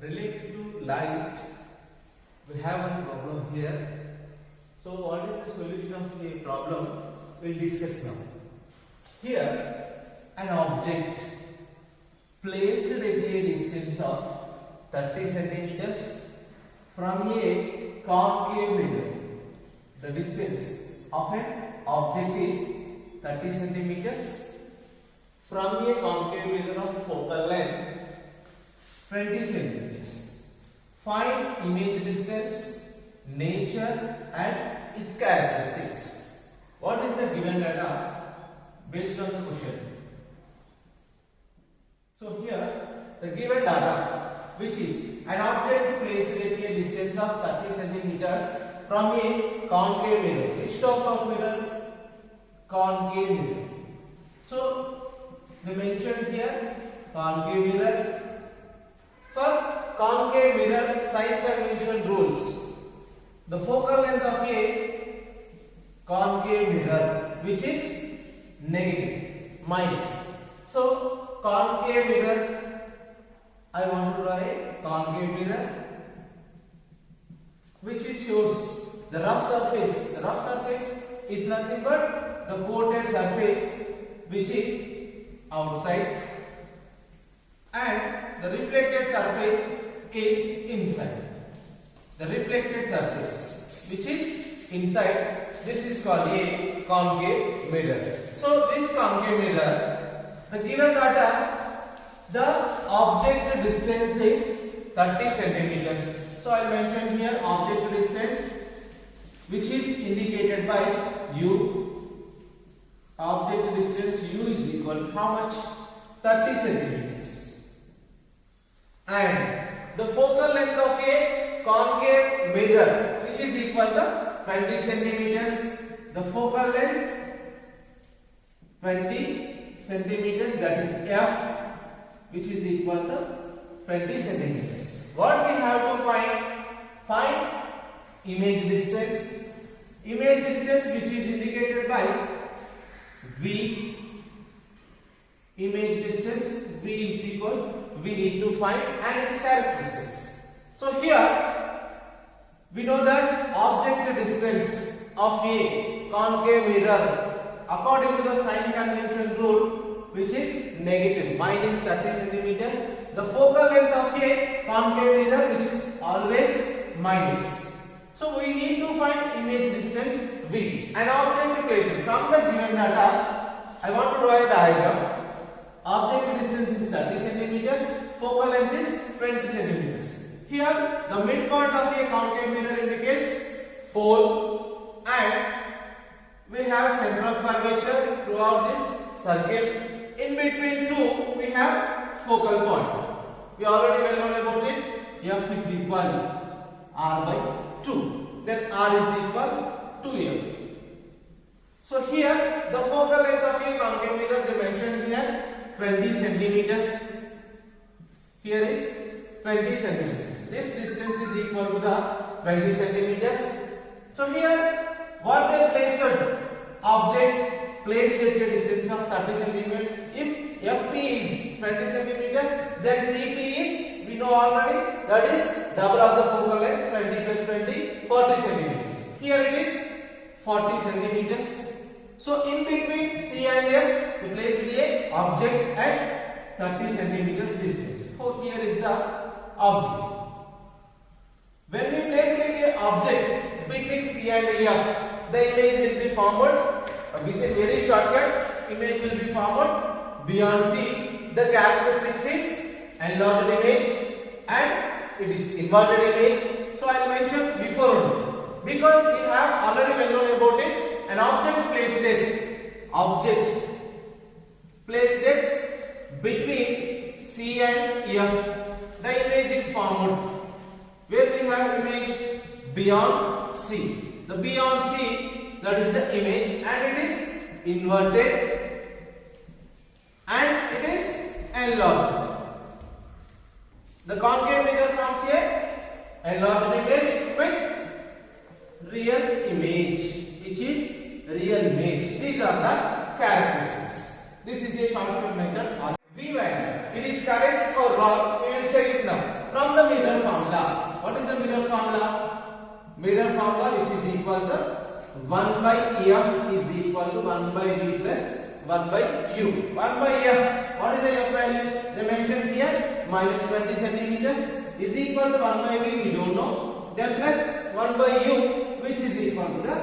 Related to light, we have one problem here. So what is the solution of a problem? We'll discuss now. Here, an object placed at a distance of 30 centimeters from a concave mirror. The distance of an object is 30 centimeters from a concave mirror of focal length 20 centimeters. Find image distance, nature and its characteristics. What is the given data based on the question? So here the given data, which is an object placed at a distance of 30 centimeters from a concave mirror. Which type of mirror? Concave mirror. So they mentioned here concave mirror. For concave mirror sign convention rules, the focal length of a concave mirror, which is negative, minus. So concave mirror, I want to draw a concave mirror which shows the rough surface. The rough surface is nothing but the coated surface which is outside, and the reflected surface is inside. The reflected surface which is inside, this is called a concave mirror. So this concave mirror, the given data, the object distance is 30 centimeters. So I mentioned here object distance, which is indicated by u. Object distance u is equal to how much? 30 centimeters. And the focal length of a concave mirror, which is equal to 20 centimeters. The focal length 20 centimeters, that is f, which is equal to 20 centimeters. What we have to find? Find image distance. Image distance, which is indicated by v. Image distance v is equal, we need to find, and its characteristics. So here we know that object distance of a concave mirror according to the sign convention rule, which is negative, minus 30 centimeters. The focal length of a concave mirror, which is always minus. So we need to find image distance v. An object equation from the given data, I want to draw a diagram. Object distance is 30 centimeters, focal length is 20 centimeters. Here the midpoint of a concave mirror indicates pole, and we have center of curvature throughout this circle. In between two we have focal point. We already well know about it. F is equal R by 2. Then R is equal to F. So here the focal length of a concave mirror they mentioned here 20 centimeters. Here is 20 centimeters. This distance is equal to the 20 centimeters. So here what they placed? Object placed at a distance of 30 centimeters. If FP is 20 centimeters, then CP is, we know already, that is double of the focal length, 20 plus 20, 40 centimeters. Here it is 40 centimeters. So in between C and F, we placed a object at 30 centimeters distance. So here is the object. When we place a object between C and F, the image will be formed with a very shortcut. Image will be formed beyond C. The characteristics is enlarged image and it is inverted image. So I will mention before only, because we have already well known about it. An object placed it between C and F, the image is formed where we have image beyond C. The beyond C, that is the image, and it is inverted and it is enlarged. The concave mirror forms a enlarged image with real image, which is real image. These are the characteristics. This is a shortcut method. V value. It is correct or wrong? We will check it now. from the mirror formula. What is the mirror formula? Mirror formula which is equal to 1 by f is equal to 1 by v plus 1 by u. 1 by f, what is the f value? They mentioned here minus 20 centimeters is equal to 1 by v, we don't know. Then plus 1 by u which is equal to the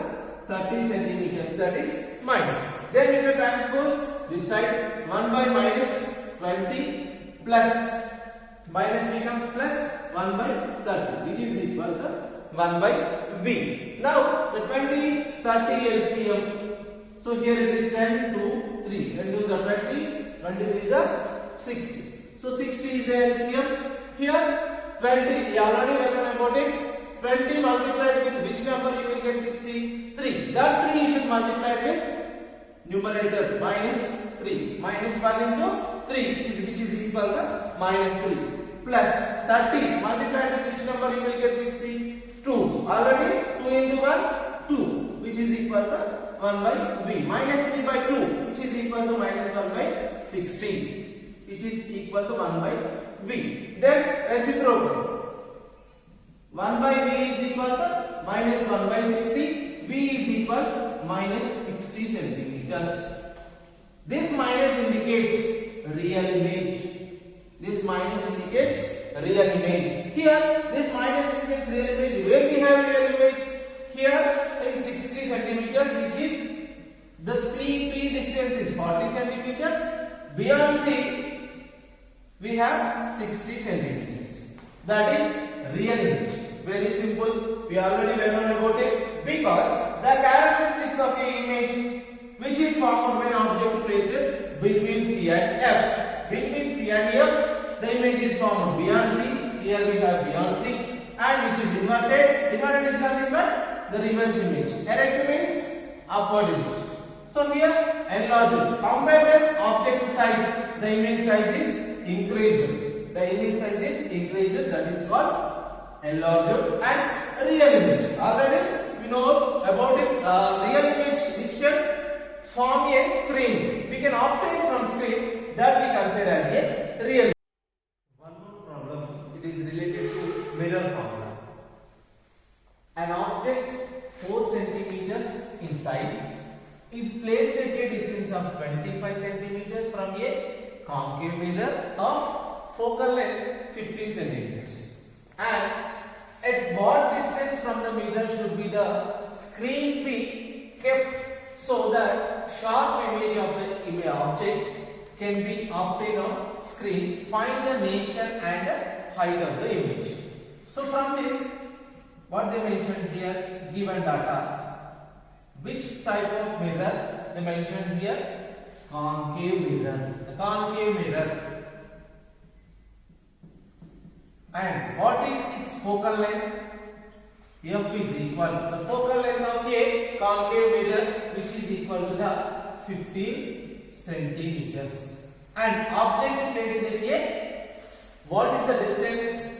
30 centimeters, that is minus. Then we will transpose this side, 1 by minus 20 plus minus becomes plus 1 by 30 which is equal to 1 by v. Now the 20, 30 LCM. So here it is 10, 2, 3. 10 to the 20, 23 is a 60. So 60 is the LCM. Here 20, we already learned about it. 20 multiplied with which number you will get 63. That 3 you should multiply with numerator minus 3. Minus 1 into 3 is which is equal to minus 3. Plus 30 multiplied with which number you will get 62. Already 2 into 1, 2 which is equal to 1 by v. Minus 3 by 2 which is equal to minus 1 by 60 which is equal to 1 by v. Then reciprocal. 1 by v is equal to minus 1 by 60. V is equal to minus 60 centimeters. This minus indicates real image. This minus indicates real image. Here, this minus indicates real image. Where we have real image? Here in 60 centimeters, which is the CP distance is 40 centimeters. Beyond C, we have 60 centimeters. That is real image. Very simple. We already learned about it because the characteristics of a image which is formed when object placed between C and F. Between C and F, the image is formed beyond C. Here we have beyond C, and which is inverted. Inverted is nothing but the reverse image. Erect means upward image. So here enlarged. Compare with object size. The image size is increased. The image size is increased. That is called enlarged. And real image. Already we know about it. Real image which can form a screen. We can obtain from screen that we consider as a real. One more problem. It is related to mirror formula. An object 4 centimeters in size is placed at a distance of 25 centimeters from a concave mirror of focal length 15 centimeters. And at what distance from the mirror should be the screen be kept so that sharp image of the object can be obtained on screen? Find the nature and the height of the image. So from this, what they mentioned here, given data, which type of mirror they mentioned here? Concave mirror. The concave mirror. And what is its focal length? F is equal to the focal length of a concave mirror, which is equal to the 15 centimeters. And object placed at a, what is the distance?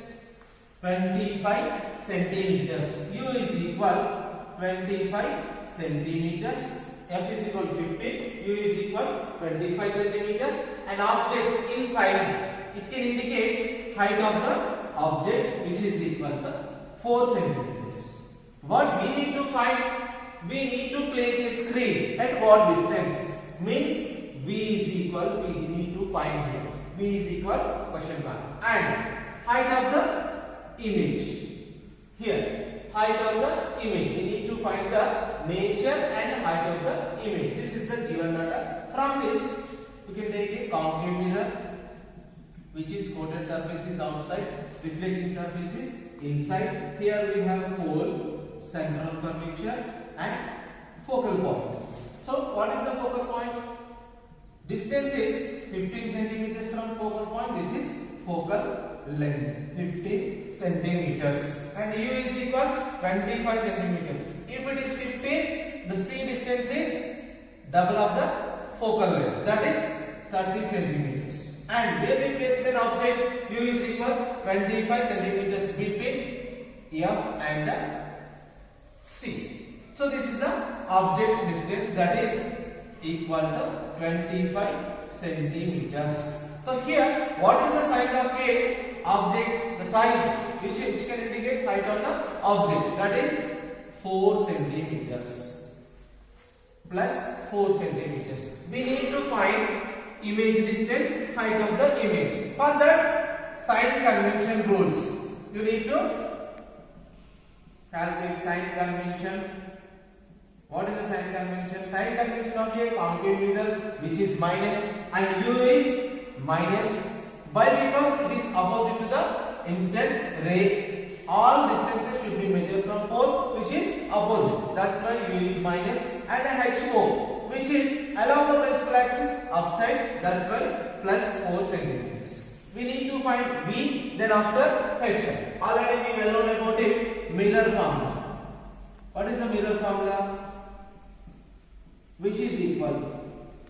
25 centimeters. U is equal 25 centimeters. F is equal to 15. U is equal 25 centimeters. And object in size, it can indicate height of the object, which is equal to 4 centimeters. What we need to find? We need to place a screen at what distance? Means V is equal, we need to find here. V is equal question mark. And height of the image. Here, height of the image. We need to find the nature and height of the image. This is the given data. From this, we can take a concave mirror, which is coated surface is outside, reflecting surface is inside. Here we have pole, center of curvature, and focal point. So what is the focal point? Distance is 15 centimeters from focal point. This is focal length, 15 centimeters. And U is equal 25 centimeters. If it is 15, the C distance is double of the focal length, that is 30 centimeters. And where we place an object, U is equal 25 centimeters between F and C. So this is the object distance, that is equal to 25 centimeters. So here, what is the size of A? object, the size which can indicate height of the object, that is 4 centimeters plus 4 centimeters. We need to find image distance, height of the image. For that, sign convention rules. You need to calculate sign convention. What is the sign convention? Sign convention of a concave mirror, which is minus, and u is minus. Why? Because it is opposite to the incident ray. All distances should be measured from pole which is opposite. That's why u is minus, and HO, which is along the principal axis upside. That's why plus 4 centimeters. We need to find V, then after HI. Already we well known about it. Miller formula. What is the Miller formula? Which is equal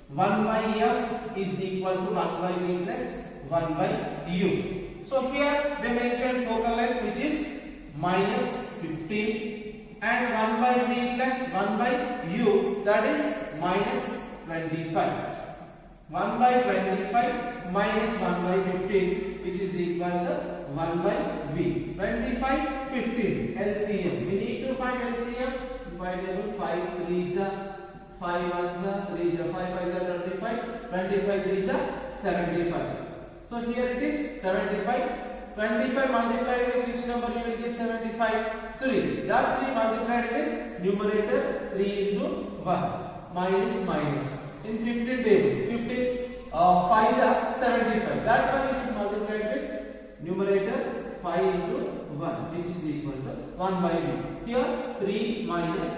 1 by F is equal to 1 by V plus 1 by U. So here they mentioned focal length which is minus 15 and 1 by V plus 1 by U, that is minus 25. 1 by 25 minus 1 by 15, which is equal to 1 by V. 25, 15, LCM. We need to find LCM. Dividable 5 3s are 5 1s are 3s are 5 5 are 25, 25 3s are 75. So here it is 75. 25 multiplied with which number you will get 75? 3. That 3 multiplied with numerator 3 into 1 minus minus. In 15 table, 15 5s are 75. That one you should multiply with numerator 5 into 1, which is equal to 1 by V. Here 3 minus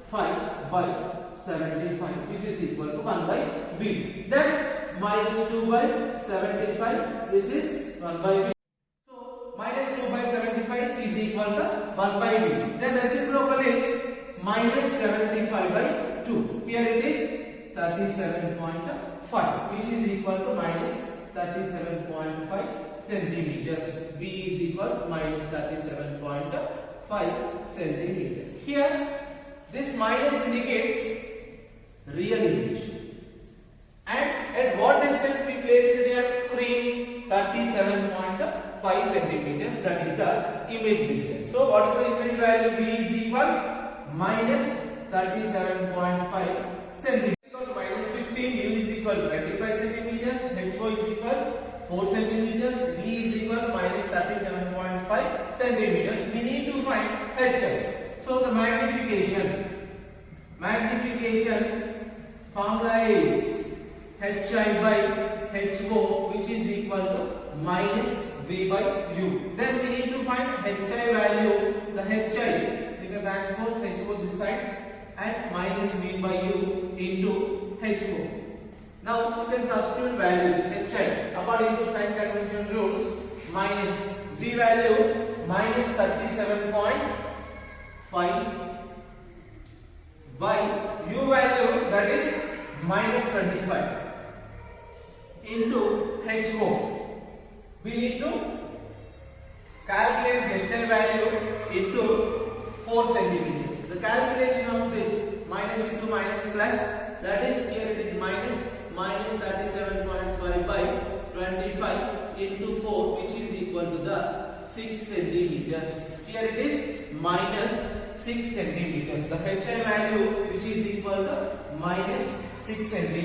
5 by 75, which is equal to 1 by V. Then minus 2 by 75. This is 1 by V. So minus 2 by 75 is equal to 1 by V. Then reciprocal is minus 75 by 2. Here it is 37.5, which is equal to minus 37.5 centimeters. B is equal to minus 37.5 centimeters. Here, this minus indicates real image. And at what distance we placed their screen? 37.5 centimeters. That is the image distance. So, what is the image value? B is equal minus 37.5 centimeters. Minus 15, U is equal to 25 centimeters, HO is equal 4 centimeters, V is equal to minus 37.5 centimeters. We need to find HI. So the magnification formula is HI by HO, which is equal to minus V by U. Then we need to find HI value. The HI, we can transpose HO this side and minus V by U into HO. Now you can substitute values. HI according to sign convention rules, minus V value minus 37.5 by U value, that is minus 25 into HO. We need to calculate HI value into 4 centimeters. The calculation of this minus into minus plus, that is here it is minus 37.5 by 25 into 4, which is equal to the 6 centimeters. Here it is minus 6 centimeters. The HI value which is equal to minus 6 centimeters.